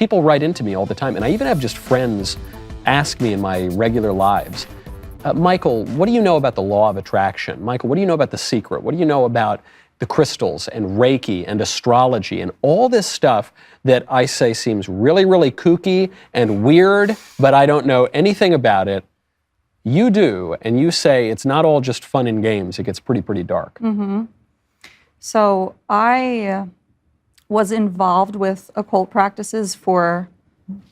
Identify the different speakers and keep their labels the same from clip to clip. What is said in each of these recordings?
Speaker 1: people write into me all the time, and I even have just friends ask me in my regular lives, Michael, what do you know about the law of attraction? Michael, what do you know about The Secret? What do you know about the crystals and Reiki and astrology and all this stuff that I say seems really, really kooky and weird, but I don't know anything about it? You do, and you say it's not all just fun and games. It gets pretty, pretty dark.
Speaker 2: Mm-hmm. So I was involved with occult practices for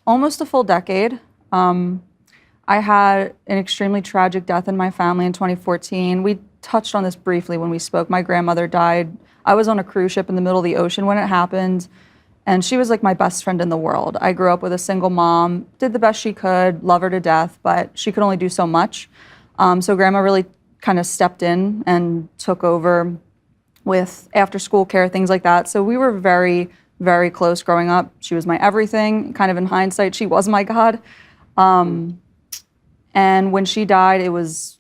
Speaker 2: almost a full decade. I had an extremely tragic death in my family in 2014. We touched on this briefly when we spoke. My grandmother died. I was on a cruise ship in the middle of the ocean when it happened, and she was like my best friend in the world. I grew up with a single mom, did the best she could, love her to death, but she could only do so much. So grandma really kind of stepped in and took over with after school care, things like that. So we were very, very close growing up. She was my everything. Kind of in hindsight, she was my God. And when she died, it was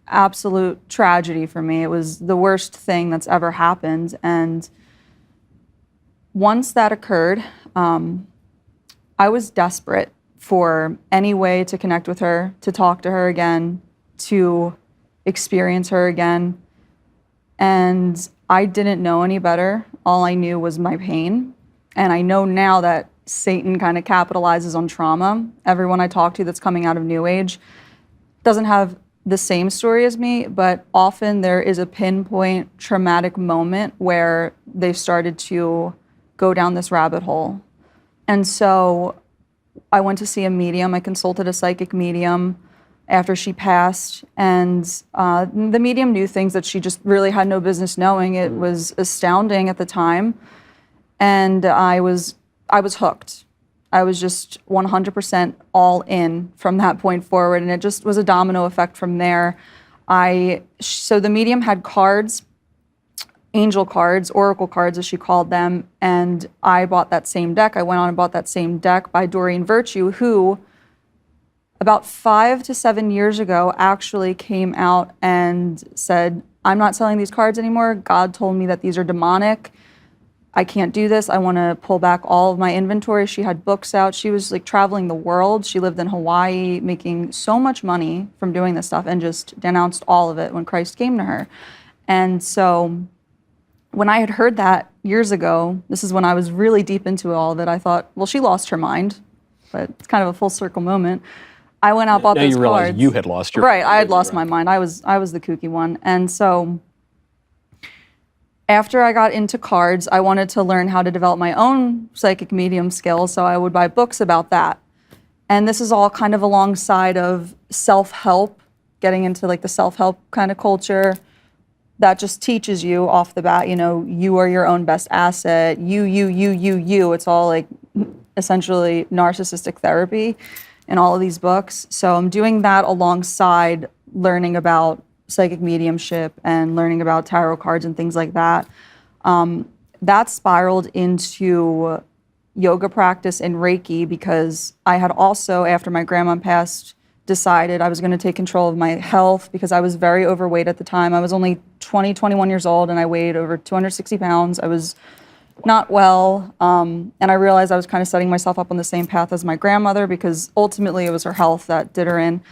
Speaker 2: absolute tragedy for me. It was the worst thing that's ever happened. And once that occurred, I was desperate for any way to connect with her, to talk to her again, to experience her again. And I didn't know any better. All I knew was my pain. And I know now that Satan kind of capitalizes on trauma. Everyone I talk to that's coming out of New Age doesn't have the same story as me, but often there is a pinpoint traumatic moment where they've started to go down this rabbit hole. And so I went to see a medium. I consulted a psychic medium after she passed, and the medium knew things that she just really had no business knowing. It was astounding at the time, and I was hooked. I was just 100% all in from that point forward, and it just was a domino effect from there. So the medium had cards, angel cards, oracle cards as she called them, and I bought that same deck. I went on and bought that same deck by Doreen Virtue, who about 5 to 7 years ago actually came out and said, I'm not selling these cards anymore. God told me that these are demonic. I can't do this. I want to pull back all of my inventory. She had books out. She was like traveling the world. She lived in Hawaii, making so much money from doing this stuff, and just denounced all of it when Christ came to her. And so when I had heard that years ago, this is when I was really deep into all of it, I thought, well, she lost her mind, but it's kind of a full circle moment. I went out, bought those cards. Now you realize
Speaker 1: you had lost your
Speaker 2: mind. Right, I had lost my mind. I was the kooky one. And so after I got into cards, I wanted to learn how to develop my own psychic medium skills, so I would buy books about that. And this is all kind of alongside of self-help, getting into like the self-help kind of culture that just teaches you off the bat, you are your own best asset, you. It's all like essentially narcissistic therapy in all of these books. So I'm doing that alongside learning about psychic mediumship and learning about tarot cards and things like that. That spiraled into yoga practice and Reiki because I had also, after my grandma passed, decided I was going to take control of my health because I was very overweight at the time. I was only 21 years old and I weighed over 260 pounds. I was not well, and I realized I was kind of setting myself up on the same path as my grandmother because ultimately it was her health that did her in.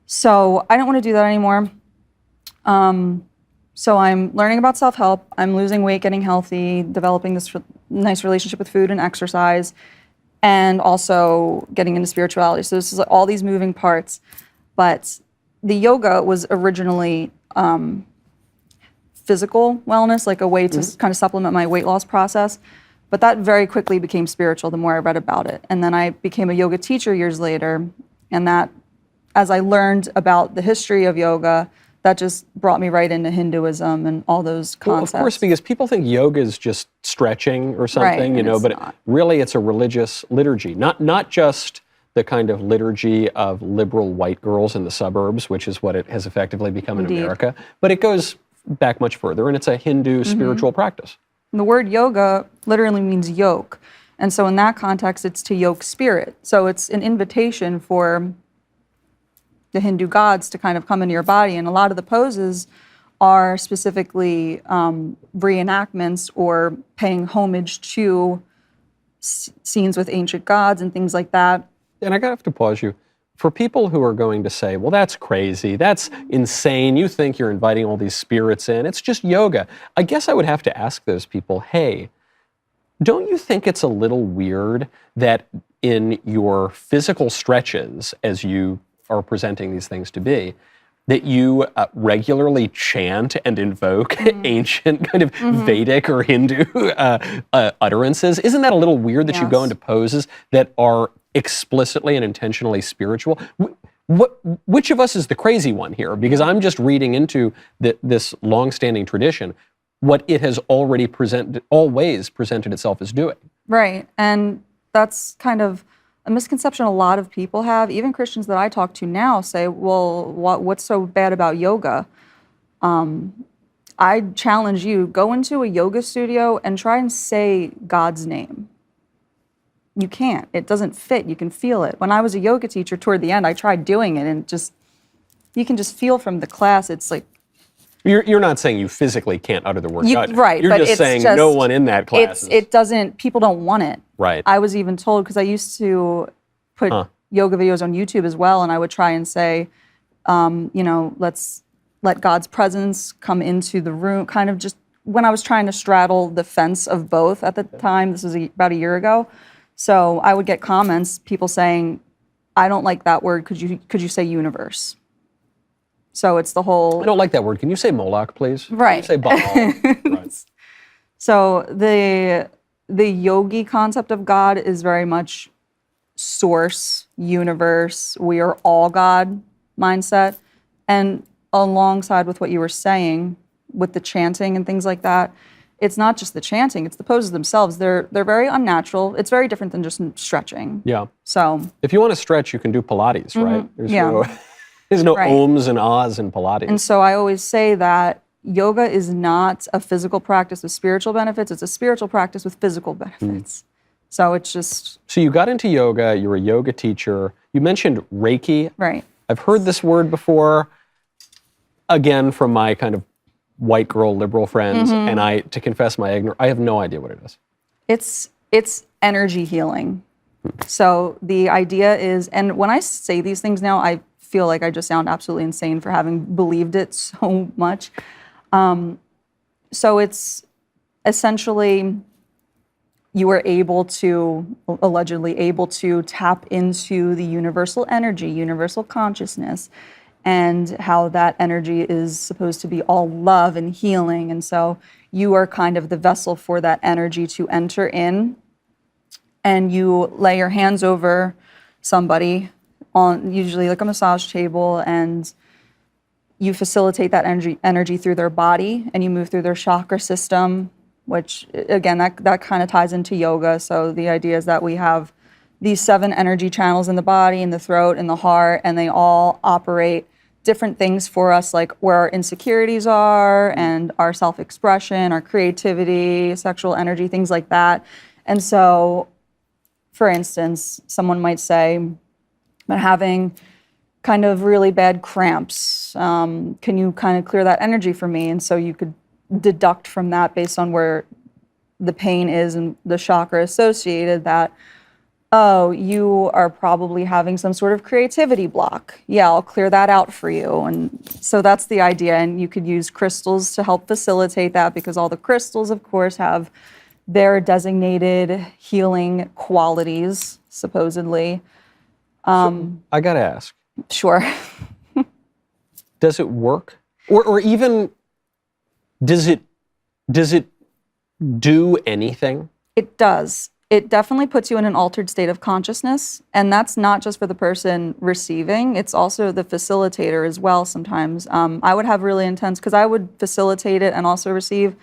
Speaker 2: So I didn't want to do that anymore. So I'm learning about self-help. I'm losing weight, getting healthy, developing this nice relationship with food and exercise, and also getting into spirituality. So this is like all these moving parts. But the yoga was originally physical wellness, like a way to kind of supplement my weight loss process. But that very quickly became spiritual the more I read about it. And then I became a yoga teacher years later. And that, as I learned about the history of yoga, that just brought me right into Hinduism and all those concepts.
Speaker 1: Well, of course, because people think yoga is just stretching or something,
Speaker 2: right,
Speaker 1: but really it's a religious liturgy. Not just the kind of liturgy of liberal white girls in the suburbs, which is what it has effectively become in America, but it goes back much further, and it's a Hindu spiritual practice.
Speaker 2: The word yoga literally means yoke. And so in that context, it's to yoke spirit. So it's an invitation for the Hindu gods to kind of come into your body. And a lot of the poses are specifically reenactments or paying homage to scenes with ancient gods and things like that.
Speaker 1: And I have to pause you. For people who are going to say, well, that's crazy, that's insane, you think you're inviting all these spirits in, it's just yoga. I guess I would have to ask those people, hey, don't you think it's a little weird that in your physical stretches, as you are presenting these things to be, that you regularly chant and invoke ancient kind of Vedic or Hindu utterances? Isn't that a little weird that you go into poses that are explicitly and intentionally spiritual? Which of us is the crazy one here? Because I'm just reading into this long-standing tradition what it has always presented itself as doing.
Speaker 2: Right, and that's kind of a misconception a lot of people have. Even Christians that I talk to now say, well, what's so bad about yoga? I challenge you, go into a yoga studio and try and say God's name. You can't. It doesn't fit. You can feel it. When I was a yoga teacher, toward the end, I tried doing it, and you can just feel from the class, it's like,
Speaker 1: You're not saying you physically can't utter the word God.
Speaker 2: Right.
Speaker 1: You're just saying no one in that class.
Speaker 2: People don't want it.
Speaker 1: Right.
Speaker 2: I was even told, because I used to put yoga videos on YouTube as well, and I would try and say, let's let God's presence come into the room, kind of just when I was trying to straddle the fence of both at the time. This was about a year ago. So I would get comments, people saying, I don't like that word, could you say universe? So it's the whole...
Speaker 1: I don't like that word. Can you say Moloch, please?
Speaker 2: Right.
Speaker 1: Can you say Baal? Right.
Speaker 2: So the yogi concept of God is very much source, universe, we are all God mindset. And alongside with what you were saying, with the chanting and things like that, it's not just the chanting, it's the poses themselves. They're very unnatural. It's very different than just stretching.
Speaker 1: Yeah.
Speaker 2: So...
Speaker 1: if you want to stretch, you can do Pilates, right? There's no
Speaker 2: right.
Speaker 1: ohms and ahs in Pilates.
Speaker 2: And so I always say that yoga is not a physical practice with spiritual benefits. It's a spiritual practice with physical benefits. So it's just...
Speaker 1: So you got into yoga, you're a yoga teacher. You mentioned Reiki.
Speaker 2: Right.
Speaker 1: I've heard this word before, again, from my kind of white girl liberal friends, and to confess my ignorance, I have no idea what it is.
Speaker 2: It's energy healing. So the idea is, and when I say these things now, I feel like I just sound absolutely insane for having believed it so much. So it's essentially you are allegedly able to tap into the universal energy, universal consciousness, and how that energy is supposed to be all love and healing. And so you are kind of the vessel for that energy to enter in, and you lay your hands over somebody on usually like a massage table, and you facilitate that energy through their body, and you move through their chakra system, which again, that kind of ties into yoga. So the idea is that we have these 7 energy channels in the body, in the throat, in the heart, and they all operate different things for us, like where our insecurities are and our self-expression, our creativity, sexual energy, things like that. And so, for instance, someone might say, I'm having kind of really bad cramps. Can you kind of clear that energy for me? And so you could deduct from that, based on where the pain is and the chakra associated, that, oh, you are probably having some sort of creativity block. Yeah, I'll clear that out for you. And so that's the idea. And you could use crystals to help facilitate that, because all the crystals, of course, have their designated healing qualities, supposedly.
Speaker 1: So I gotta ask.
Speaker 2: Sure.
Speaker 1: Does it work? Or even, does it do anything?
Speaker 2: It does. It definitely puts you in an altered state of consciousness, and that's not just for the person receiving, it's also the facilitator as well sometimes. I would have really intense, because I would facilitate it and also receive.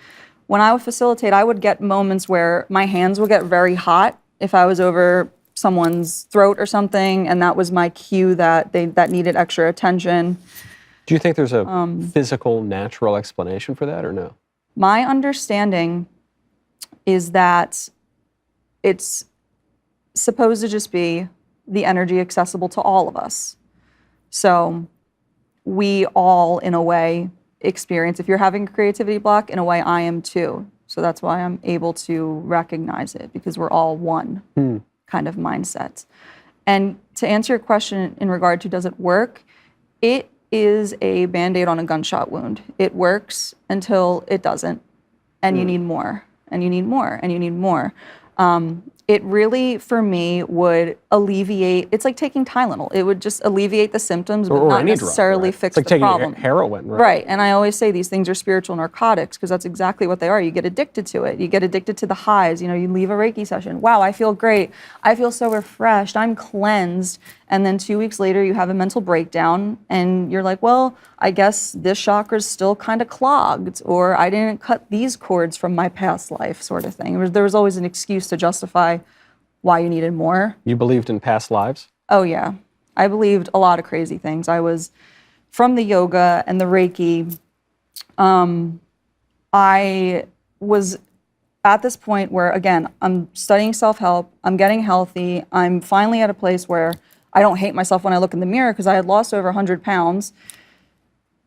Speaker 2: When I would facilitate, I would get moments where my hands would get very hot if I was over someone's throat or something, and that was my cue that that needed extra attention.
Speaker 1: Do you think there's a physical, natural explanation for that, or no?
Speaker 2: My understanding is that it's supposed to just be the energy accessible to all of us. So we all, in a way, experience, if you're having a creativity block, in a way I am too. So that's why I'm able to recognize it, because we're all one kind of mindset. And to answer your question in regard to does it work, it is a Band-Aid on a gunshot wound. It works until it doesn't, and you need more, and you need more, and you need more. It really, for me, would alleviate, it's like taking Tylenol. It would just alleviate the symptoms, but
Speaker 1: or
Speaker 2: not
Speaker 1: any
Speaker 2: necessarily
Speaker 1: drug, right?
Speaker 2: fix
Speaker 1: it's like
Speaker 2: the problem.
Speaker 1: taking heroin, right?
Speaker 2: Right, and I always say these things are spiritual narcotics, because that's exactly what they are. You get addicted to it. You get addicted to the highs. You know, you leave a Reiki session. Wow, I feel great. I feel so refreshed. I'm cleansed. And then 2 weeks later, you have a mental breakdown, and you're like, well, I guess this chakra's still kind of clogged, or I didn't cut these cords from my past life, sort of thing. There was always an excuse to justify why you needed more.
Speaker 1: You believed in past lives?
Speaker 2: Oh, yeah. I believed a lot of crazy things. I was, from the yoga and the Reiki, I was at this point where, again, I'm studying self-help, I'm getting healthy, I'm finally at a place where I don't hate myself when I look in the mirror, because I had lost over 100 pounds.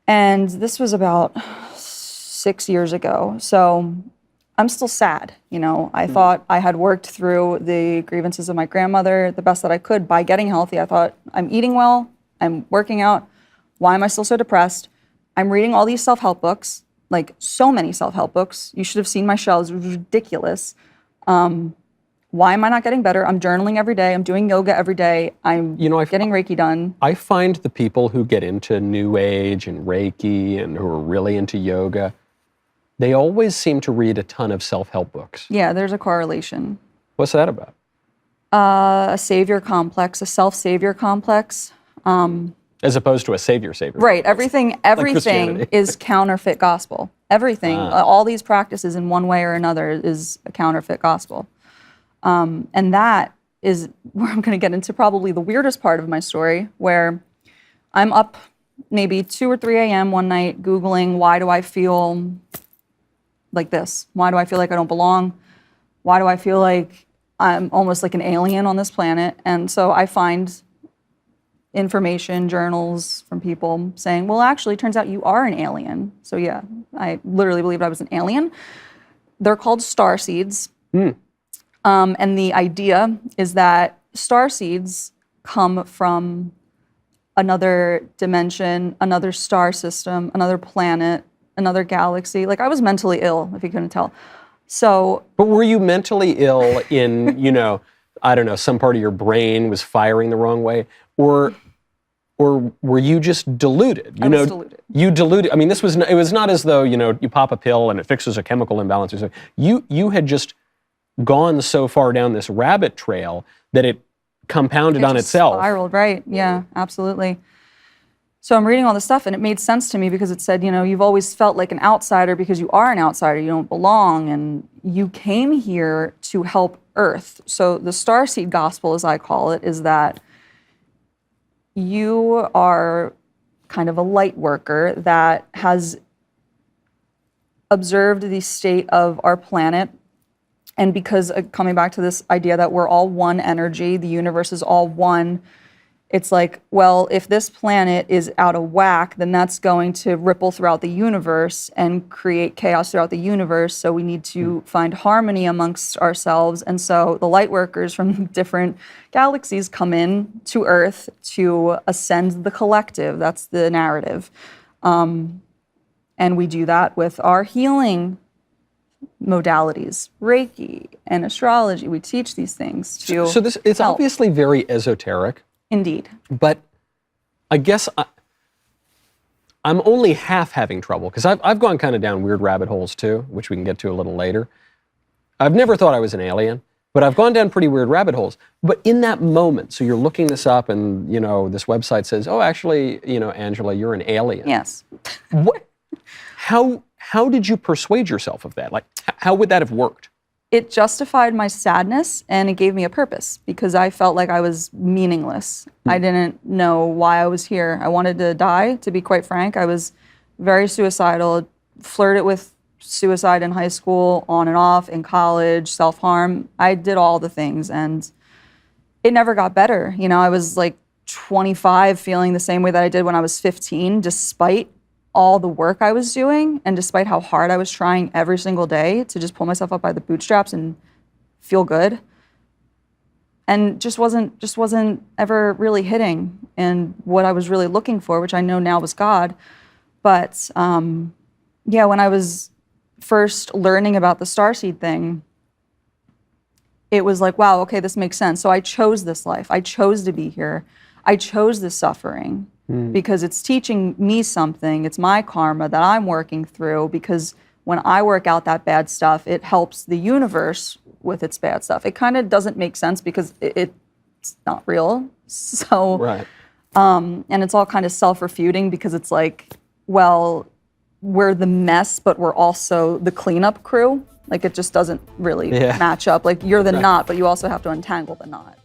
Speaker 2: And this was about 6 years ago. So I'm still sad, you know. I thought I had worked through the grievances of my grandmother the best that I could by getting healthy. I thought, I'm eating well, I'm working out. Why am I still so depressed? I'm reading all these self-help books, like so many self-help books. You should have seen my shelves, it was ridiculous. Why am I not getting better? I'm journaling every day, I'm doing yoga every day, I'm getting Reiki done.
Speaker 1: I find the people who get into New Age and Reiki and who are really into yoga, they always seem to read a ton of self-help books.
Speaker 2: Yeah, there's a correlation.
Speaker 1: What's that about?
Speaker 2: A savior complex, a self-savior complex.
Speaker 1: As opposed to a savior.
Speaker 2: Right, everything is counterfeit gospel. Everything, all these practices in one way or another is a counterfeit gospel. And that is where I'm going to get into probably the weirdest part of my story, where I'm up maybe 2 or 3 a.m. one night Googling, why do I feel like this? Why do I feel like I don't belong? Why do I feel like I'm almost like an alien on this planet? And so I find information, journals from people saying, well, actually, it turns out you are an alien. So yeah, I literally believed I was an alien. They're called star seeds. And the idea is that star seeds come from another dimension, another star system, another planet, another galaxy. Like, I was mentally ill, if you couldn't tell. So,
Speaker 1: but were you mentally ill in, I don't know, some part of your brain was firing the wrong way? Or were you just deluded?
Speaker 2: I was deluded.
Speaker 1: You deluded. I mean, it was not as though, you pop a pill and it fixes a chemical imbalance or something. You had just gone so far down this rabbit trail that it compounded on itself.
Speaker 2: Spiraled, right. Yeah, absolutely. So I'm reading all this stuff, and it made sense to me, because it said, you've always felt like an outsider because you are an outsider, you don't belong, and you came here to help Earth. So the starseed gospel, as I call it, is that you are kind of a light worker that has observed the state of our planet. And because, coming back to this idea that we're all one energy, the universe is all one, it's like, well, if this planet is out of whack, then that's going to ripple throughout the universe and create chaos throughout the universe. So we need to find harmony amongst ourselves. And so the light workers from different galaxies come in to Earth to ascend the collective. That's the narrative. And we do that with our healing modalities, Reiki and astrology. We teach these things to
Speaker 1: So it's
Speaker 2: help.
Speaker 1: obviously very esoteric.
Speaker 2: Indeed.
Speaker 1: But I guess I'm only half having trouble, because I've gone kind of down weird rabbit holes too, which we can get to a little later. I've never thought I was an alien, but I've gone down pretty weird rabbit holes. But in that moment, so you're looking this up and, this website says, oh, actually, Angela, you're an alien.
Speaker 2: Yes.
Speaker 1: What? How did you persuade yourself of that? Like, how would that have worked?
Speaker 2: It justified my sadness, and it gave me a purpose, because I felt like I was meaningless. I didn't know why I was here. I wanted to die, to be quite frank. I was very suicidal, flirted with suicide in high school, on and off, in college, self-harm. I did all the things, and it never got better. I was like 25, feeling the same way that I did when I was 15, despite all the work I was doing, and despite how hard I was trying every single day to just pull myself up by the bootstraps and feel good, and just wasn't ever really hitting in what I was really looking for, which I know now was God. But yeah, when I was first learning about the starseed thing, it was like, wow, okay, this makes sense. So I chose this life. I chose to be here. I chose this suffering because it's teaching me something. It's my karma that I'm working through, because when I work out that bad stuff, it helps the universe with its bad stuff. It kind of doesn't make sense because it's not real. So,
Speaker 1: Right.
Speaker 2: And it's all kind of self-refuting, because it's like, well, we're the mess, but we're also the cleanup crew. Like, it just doesn't really match up. Like, you're the knot, but you also have to untangle the knot.